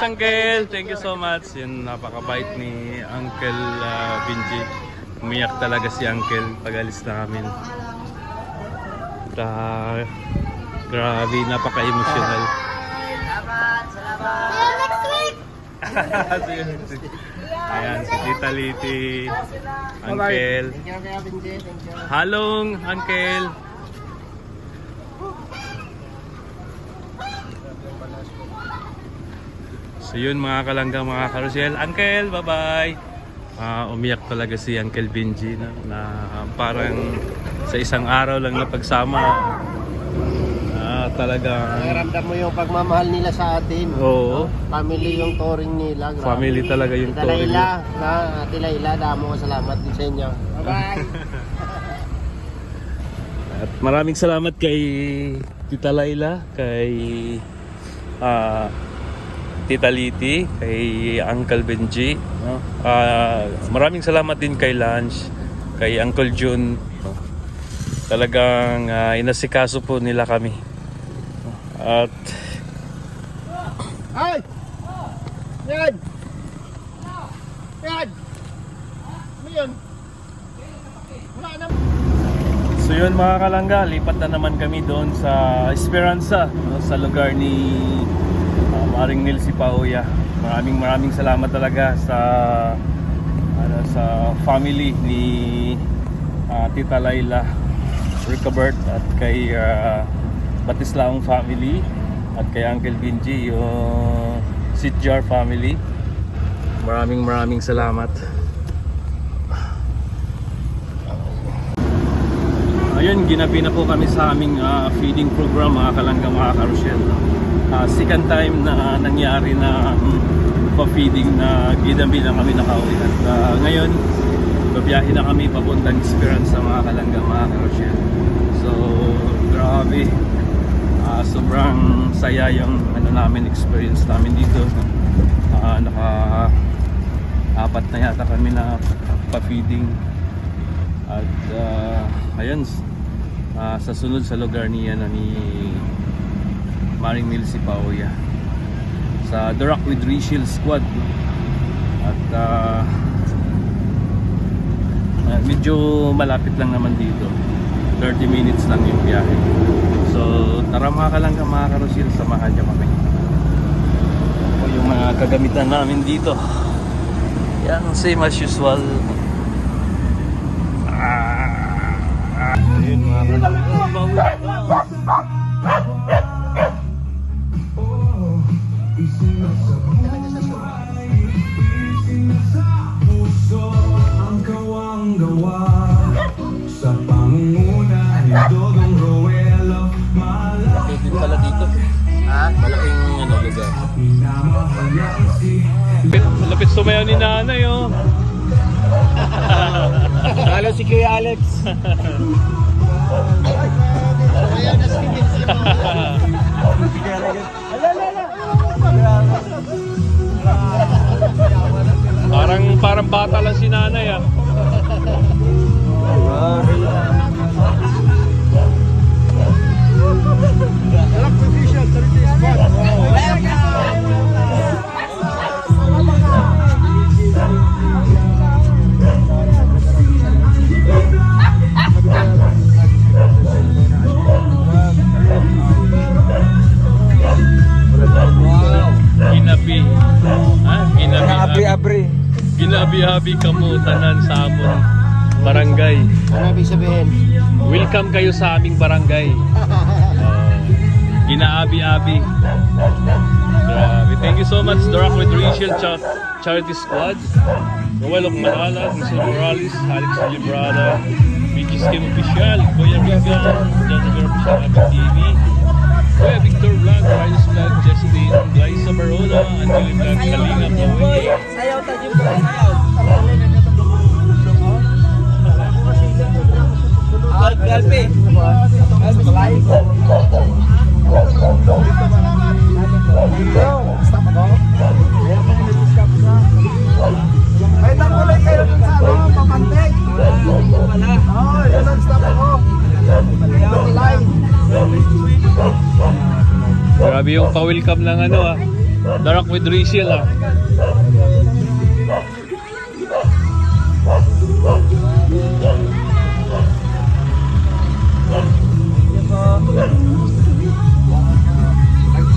Uncle, thank you so much. Yun, napakabait ni Uncle Benji. Umiyak talaga si Uncle pag-alis namin. Grabe, napaka-emotional. Salamat! See you next week! Ayan, si Tita Liti, Uncle. Halong, Uncle. So yun mga kalanggang, mga karusel. Uncle, bye-bye! Umiyak talaga si Uncle Benji na parang sa isang araw lang na pagsama. Talaga. Naramdam mo yung pagmamahal nila sa atin. Oo. No? Family yung touring nila. Grabe. Family talaga yung touring. Ate Layla, damo salamat din sa inyo. Bye-bye! At maraming salamat kay Tita Layla, kay Tita Liti, kay Uncle Benji, no? Maraming salamat din kay Lance, kay Uncle Jun, no? Talagang inasikaso po nila kami, no? At Ay! Yan! Yan! Ano yun? Wala na. so yun mga kalangga, lipat na naman kami doon sa Esperanza, no? Sa lugar ni Maring Nil si Pauya. Maraming salamat talaga sa family ni Tita Layla, Ricabert, at kay Batislaong family, at kay Uncle Benji, yung Sitjar family. Maraming salamat. Ayun, ginabi na po kami sa aming feeding program mga kalanggang, mga karusyel. Second time na nangyari na pa-feeding na ginabi na kami nakauwi. At ngayon, babiyahin na kami papuntang Esperanza mga kalanggang, mga karusyel. So, grabe. Sobrang saya yung experience namin dito. Naka-apat na yata kami na pa-feeding. At ayun, sa sunod sa lugar ni Maring Nil si Pauya, sa The Rock with Reshield Squad. At medyo malapit lang naman dito, 30 minutes lang yung biyahe. So tara mga kalangga, mga karusil, samahan niyo kami. O yung mga kagamitan namin dito, yan, same as usual. Ayun mga kalangga, ang kawang-gawa sa pangunguna ni Dodong Roelo. malaki din pala dito. Malaking lugar. Malapit sumayaw ni nanay, oh. Halo si Kuya Alex. Ayan na si Parang bata lang si nanay, ah. Ginabi-habi kamo tanan sa amon barangay. Ano ibig sabihin? Welcome kayo sa aming barangay. Ginaabi-abi. Grabe. Thank you so much, The Rock with Reshield Charity Squad. Noel of Manala, Mr. Morales, Alex Librada, BG Skim Official, Kuya Riga, Jennifer Official TV, Kuya Victor Vlog, Reyes Vlog, Justin, Glyza Barola, Angeli Vlog, Kalinga Boy. Sayaw tayo po. Sayaw. Galpi. Galpi. Stop ako. May takulay kayo dun sa papantek. Wala. Oo, yun ang stop ako. Grabe yung pa-welcome ng Darak with Rachel ah.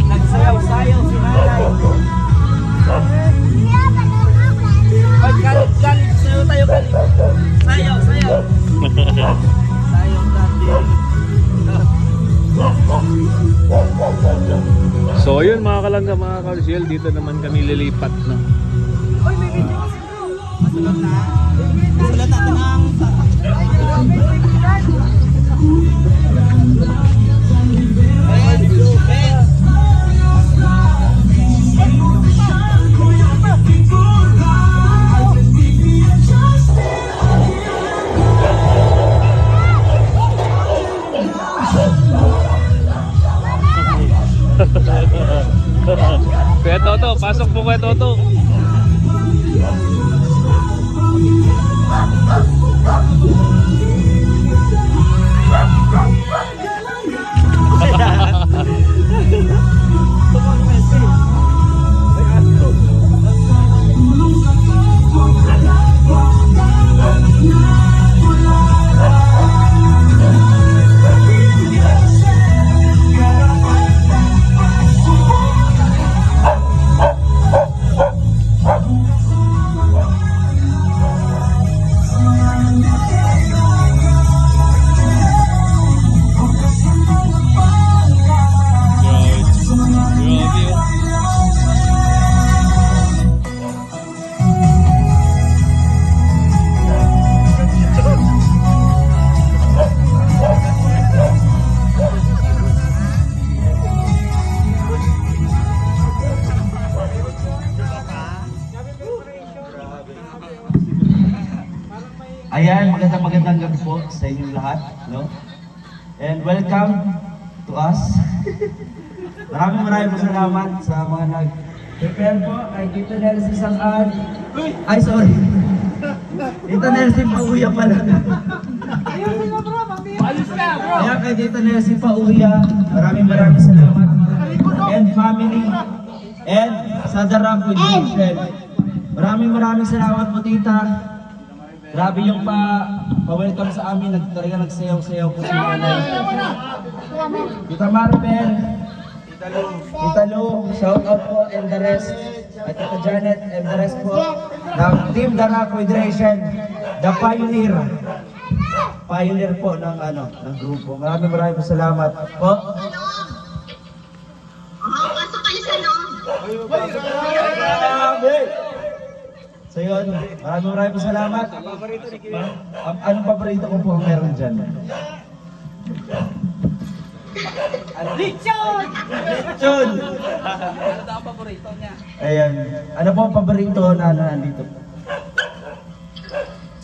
Nagsayaw-sayaw si nanay. Ay, galit, sayaw tayo, galit. Sayaw. Sayaw natin. So ayun mga kalangga, mga ka-RCL, dito naman kami lilipat na. Oy, may video kasi bro. Masulat na. Masulat natin ang... Kuya Toto, pasok po Kuya Toto. Ayan, magandang gabi po sa inyong lahat, no? And welcome to us. Maraming salamat sa mga nag-prepare po kay Tito Nelson Sangan. Ay, sorry. Tito Nelson Pauya pala. Ayusin mo bro, ayos ka bro. Ayan, kay Tito Nelson Pauya, maraming salamat. And family. And sa Darak with Rachel. Maraming salamat po tita. Grabe yung pa-welcome sa amin, talaga nagsayaw-sayaw po si nanay. Tita Maribel, Tita Lu, shout out po, and the rest. At Tita Janet, and the rest po. Ng Team Darak with Rachel, the pioneer. Pioneer po ng grupo. Maraming salamat po. Pasok kayo sa loob. So yun, maraming salamat. Anong paborito ko po ang meron dyan? Lechon! Lechon! Ano ang paborito niya? Ayan. Ano po ang paborito na nandito?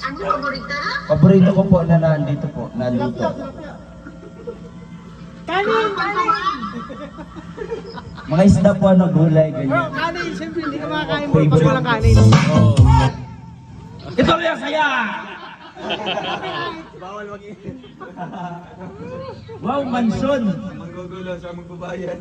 Ano paborito? Paborito ko po na nandito po, naluto. Kanin! Mga isda po, gulay, ganyan. Kanin, siyempre hindi ka makakain mo Favorite. pag walang kanin. Oh. Ito rin ang saya! Wow, mansyon! Manggugulo siya magbabayad.